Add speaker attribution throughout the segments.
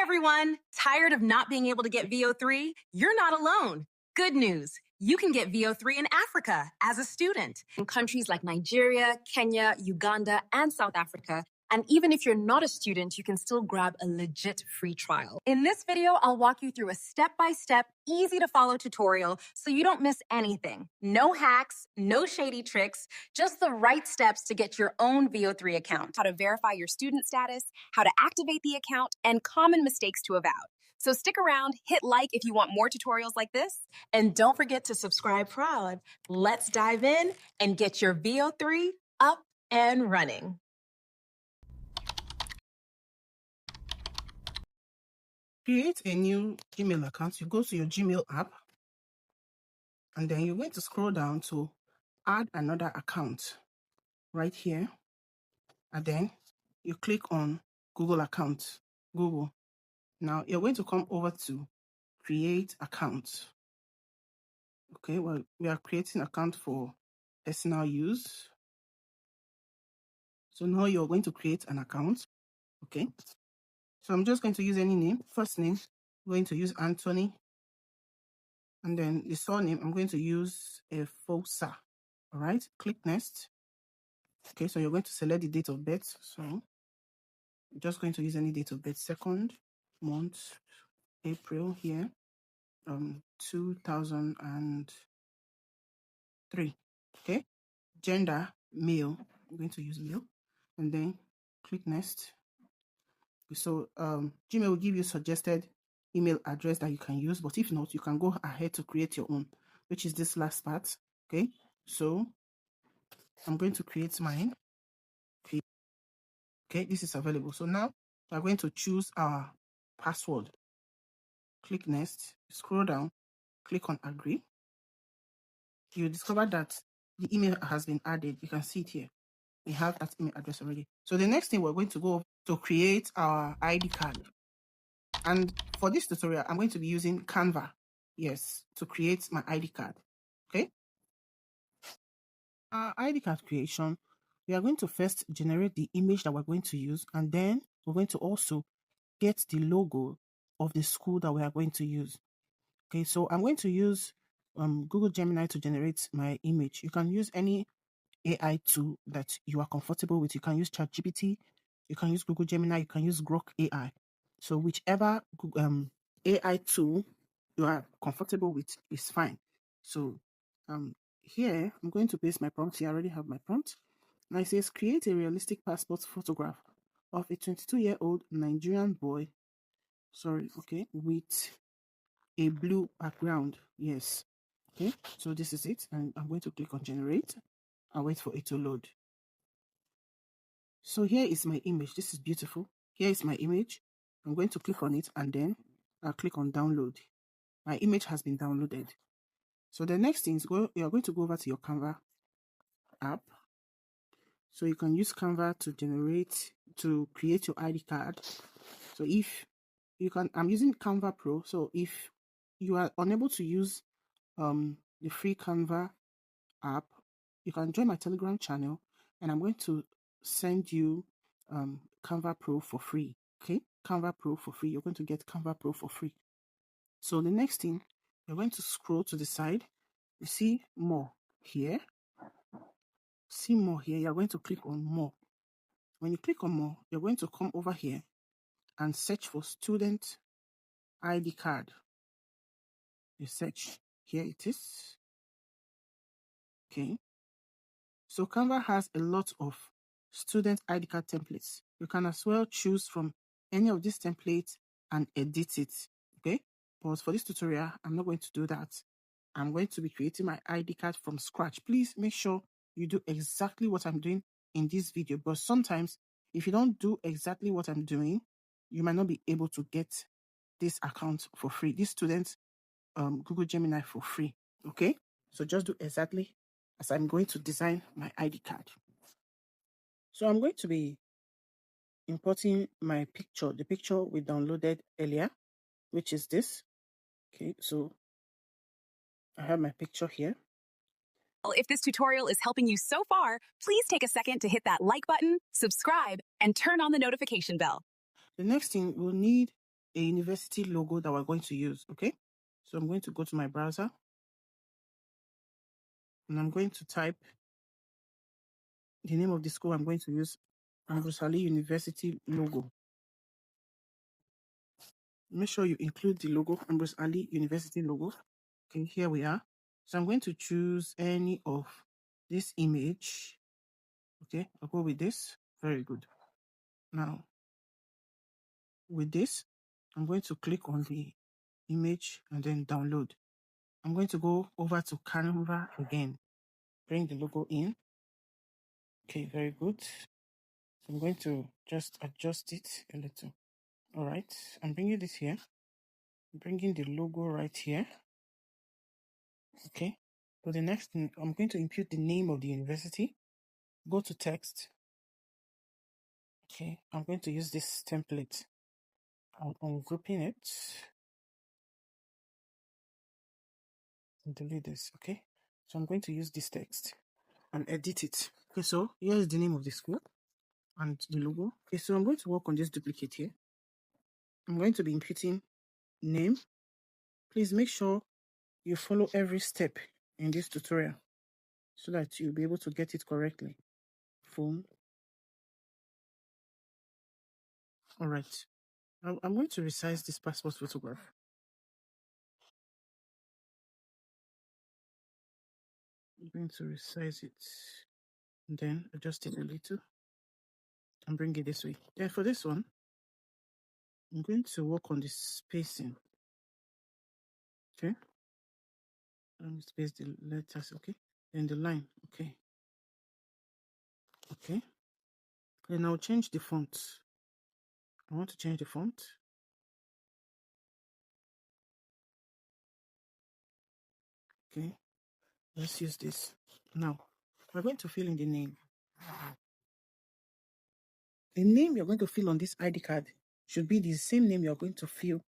Speaker 1: everyone! Tired of not being able to get VEO3? You're not alone. Good news. You can get VEO3 in Africa as a student in countries like Nigeria, Kenya, Uganda, and South Africa. And even if you're not a student, you can still grab a legit free trial. In this video, I'll walk you through a step-by-step, easy-to-follow tutorial so you don't miss anything. No hacks, no shady tricks, just the right steps to get your own VEO3 account. How to verify your student status, how to activate the account, and common mistakes to avoid. So stick around, hit like if you want more tutorials like this, and don't forget to subscribe proud. Let's dive in and get your VEO3 up and running.
Speaker 2: Create a new Gmail account. You go to your Gmail app, and then you're going to scroll down to add another account right here. And then you click on Google account, Google. Now you're going to come over to create account. Okay, well, we are creating account for personal use. So now you're going to create an account. Okay. So I'm just going to use any name. First name, I'm going to use Anthony. And then the surname, I'm going to use a Fosa. All right, click next. Okay, so you're going to select the date of birth. So I'm just going to use any date of birth. Second month, April here, 2003. Okay, gender, male. I'm going to use male. And then click next. So Gmail will give you suggested email address that you can use, but if not, you can go ahead to create your own, which is this last part. Okay, so I'm going to create mine. Okay, this is available. So now we're going to choose our password. Click next, scroll down, click on agree. You discover that the email has been added. You can see it here. We have that email address already. So the next thing, we're going to go to create our ID card. And for this tutorial, I'm going to be using Canva, yes, to create my ID card. Okay. Our ID card creation, we are going to first generate the image that we're going to use, and then we're going to also get the logo of the school that we are going to use. Okay, so I'm going to use Google Gemini to generate my image. You can use any AI tool that you are comfortable with. You can use ChatGPT, you can use Google Gemini, you can use Grok AI. So whichever AI tool you are comfortable with is fine. So here I'm going to paste my prompt. Here I already have my prompt. Now it says create a realistic passport photograph of a 22-year-old Nigerian boy. With a blue background. Yes. Okay, so this is it, and I'm going to click on generate and wait for it to load. So here is my image. This is beautiful. Here is my image. I'm going to click on it, and then I'll click on download. My image has been downloaded. So the next thing is you're going to go over to your Canva app. So you can use Canva to create your ID card. So if you can, I'm using Canva Pro. So if you are unable to use the free Canva app, you can join my Telegram channel, and I'm going to send you Canva Pro for free. Okay, Canva Pro for free. You're going to get Canva Pro for free. So the next thing, you're going to scroll to the side. You see more here. See more here. You're going to click on more. When you click on more, you're going to come over here and search for student ID card. You search. Here it is. Okay. So Canva has a lot of student ID card templates. You can as well choose from any of these templates and edit it. Okay. But for this tutorial, I'm not going to do that. I'm going to be creating my ID card from scratch. Please make sure you do exactly what I'm doing in this video. But sometimes, if you don't do exactly what I'm doing, you might not be able to get this account for free. This student Google Gemini for free. Okay, so just do exactly as I'm going to design my ID card. So I'm going to be importing my picture, the picture we downloaded earlier, which is this. Okay, so I have my picture here.
Speaker 1: If this tutorial is helping you so far, please take a second to hit that like button, subscribe, and turn on the notification bell.
Speaker 2: The next thing, we'll need a university logo that we're going to use, okay? So I'm going to go to my browser and I'm going to type the name of the school I'm going to use, Ambrose Alli University logo. Make sure you include the logo, Ambrose Alli University logo. Okay, here we are. So I'm going to choose any of this image. Okay, I'll go with this. Very good. Now, with this, I'm going to click on the image and then download. I'm going to go over to Canva again. Bring the logo in. Okay, very good. So I'm going to just adjust it a little. All right, I'm bringing this here. I'm bringing the logo right here. Okay, so the next thing, I'm going to impute the name of the university. Go to text. Okay, I'm going to use this template. I'm ungrouping it. And delete this, okay? So I'm going to use this text and edit it. Okay, so here is the name of the school and the logo. Okay, so I'm going to work on this duplicate here. I'm going to be imputing name. Please make sure you follow every step in this tutorial so that you'll be able to get it correctly. Phone. All right. I'm going to resize this passport photograph. I'm going to resize it and then adjust it a little and bring it this way. Then for this one, I'm going to work on the spacing. Okay. Let me space the letters, okay? Then the line, okay. Okay. Then I'll change the font. I want to change the font. Okay. Let's use this. Now, we're going to fill in the name. The name you're going to fill on this ID card should be the same name you're going to fill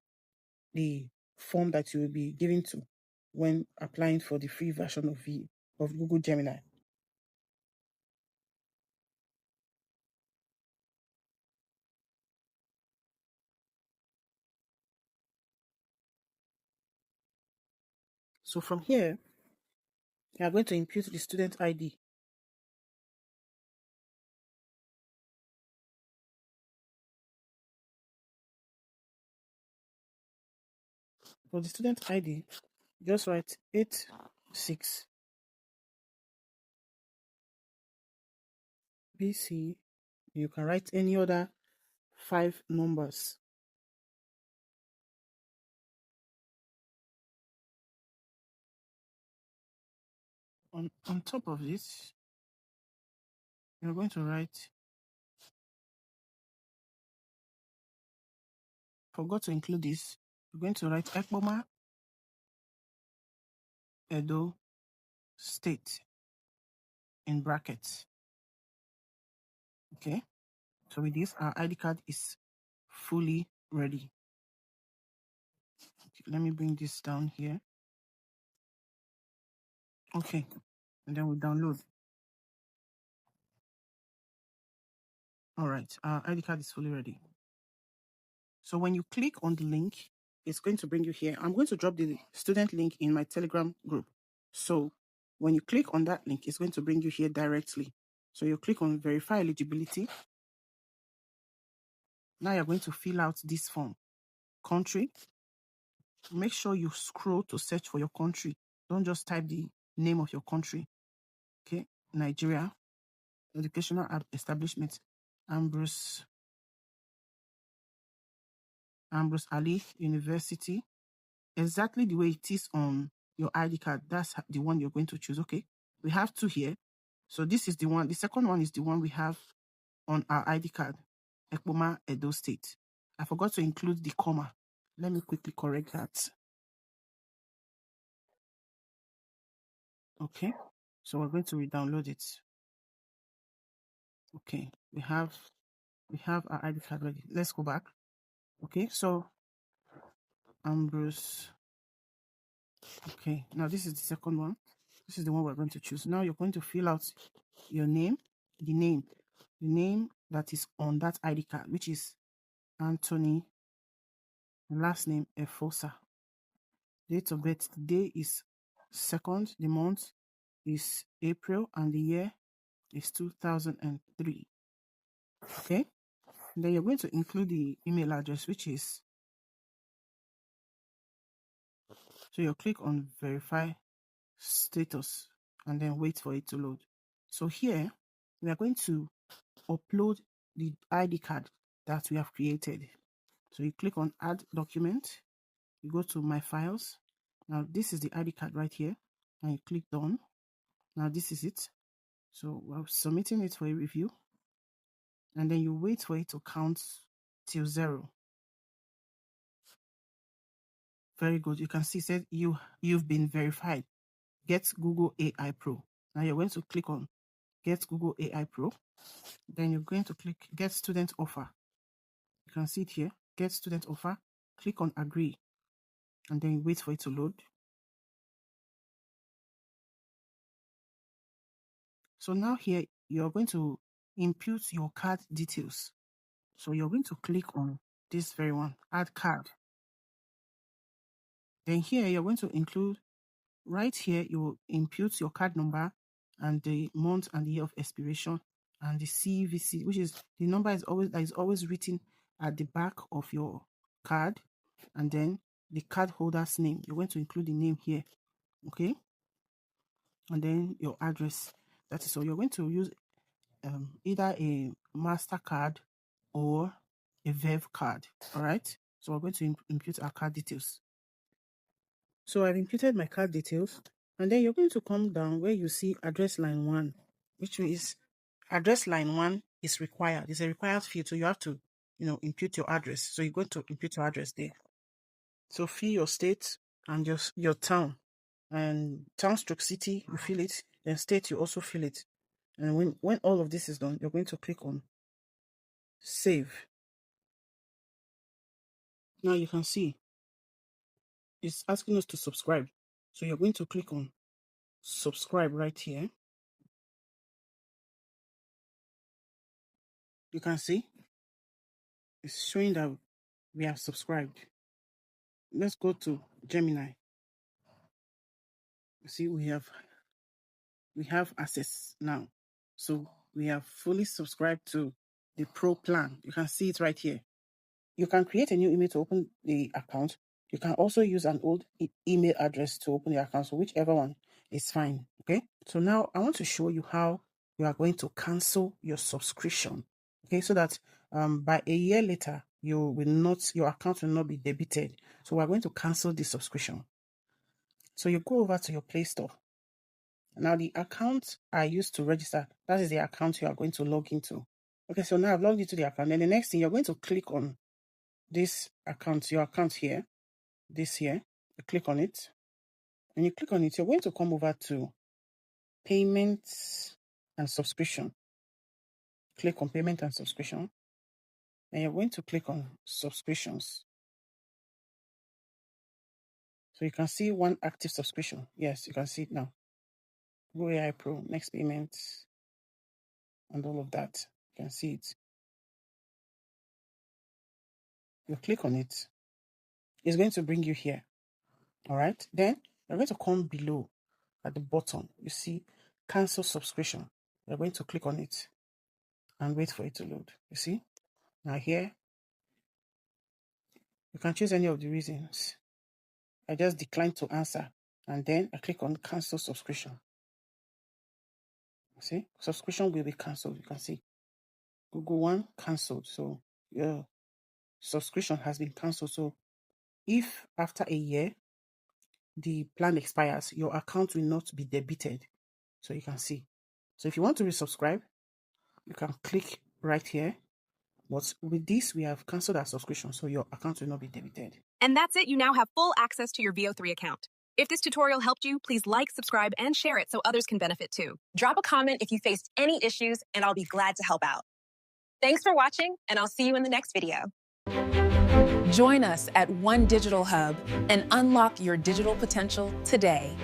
Speaker 2: the form that you will be given to when applying for the free version of Google Gemini. So from here, you are going to impute the student ID. For the student ID, just write 86 BC. You can write any other 5 numbers. On top of this, you're going to write, forgot to include this, you're going to write Ekpoma, Edo State in brackets. Okay, so with this, our ID card is fully ready. Okay, let me bring this down here. Okay, and then we'll download. All right, our ID card is fully ready. So when you click on the link, it's going to bring you here. I'm going to drop the student link in my Telegram group. So when you click on that link, it's going to bring you here directly. So you click on verify eligibility. Now you're going to fill out this form. Country. Make sure you scroll to search for your country. Don't just type the name of your country. Okay, Nigeria. Educational establishment. Ambrose Alli University. Exactly the way it is on your ID card. That's the one you're going to choose. Okay, we have 2 here. So this is the one. The second one is the one we have on our ID card. Ekpoma, Edo State. I forgot to include the comma. Let me quickly correct that. Okay, so we're going to re-download it. Okay, we have our ID card ready. Let's go back. Okay, so Ambrose. Okay, now this is the second one. This is the one we're going to choose. Now you're going to fill out your name, the name that is on that ID card, which is Anthony last name Efosa. Date of birth, the day is 2nd, the month is April, and the year is 2003. Okay, and then you're going to include the email address, which is, so you click on verify status and then wait for it to load. So here we are going to upload the ID card that we have created. So you click on add document, you go to my files. Now this is the ID card right here, and you click done. Now this is it. So we're submitting it for a review, and then you wait for it to count till 0. Very good. You can see it said you've been verified. Get Google AI Pro. Now you're going to click on Get Google AI Pro. Then you're going to click Get Student Offer. You can see it here. Get Student Offer. Click on Agree. And then you wait for it to load. So now here, you're going to input your card details. So you're going to click on this very one, Add Card. Then here, you're going to include, right here, you will input your card number and the month and the year of expiration and the CVC, which is the number is always written at the back of your card, and then the card holder's name. You're going to include the name here, okay? And then your address. That is all. You're going to use either a MasterCard or a VEO card. All right. So we're going to input our card details. So I've imputed my card details, and then you're going to come down where you see address line 1, which means address line 1 is required. It's a required field, so you have to, impute your address. So you're going to impute your address there. So fill your state and your town, and town stroke city, you fill it. Then state, you also fill it. And when all of this is done, you're going to click on Save. Now you can see it's asking us to subscribe. So you're going to click on Subscribe right here. You can see it's showing that we have subscribed. Let's go to Gemini. You see, we have access now. So we have fully subscribed to the Pro plan. You can see it right here. You can create a new email to open the account. You can also use an old email address to open the account. So whichever one is fine. Okay. So now I want to show you how you are going to cancel your subscription. Okay. So that by a year later, your account will not be debited. So we're going to cancel the subscription. So you go over to your Play Store. Now the account I used to register, that is the account you are going to log into. Okay. So now I've logged into the account. Then the next thing, you're going to click on this account, your account here, this here. You click on it. When you click on it, you're going to come over to Payments and Subscription. Click on Payment and Subscription. And you're going to click on Subscriptions. So you can see one active subscription. Yes, you can see it now. Google AI Pro, next payment, and all of that. You can see it. You click on it. It's going to bring you here. All right. Then you're going to come below at the bottom. You see Cancel Subscription. You're going to click on it and wait for it to load. You see? Now here, you can choose any of the reasons. I just decline to answer, and then I click on Cancel Subscription. See? Subscription will be cancelled. You can see Google One cancelled. So your subscription has been cancelled. So if after a year the plan expires, your account will not be debited. So you can see. So if you want to resubscribe, you can click right here. But with this, we have cancelled our subscription, so your account will not be debited.
Speaker 1: And that's it. You now have full access to your VEO3 account. If this tutorial helped you, please like, subscribe, and share it so others can benefit too. Drop a comment if you faced any issues, and I'll be glad to help out. Thanks for watching, and I'll see you in the next video. Join us at One Digital Hub and unlock your digital potential today.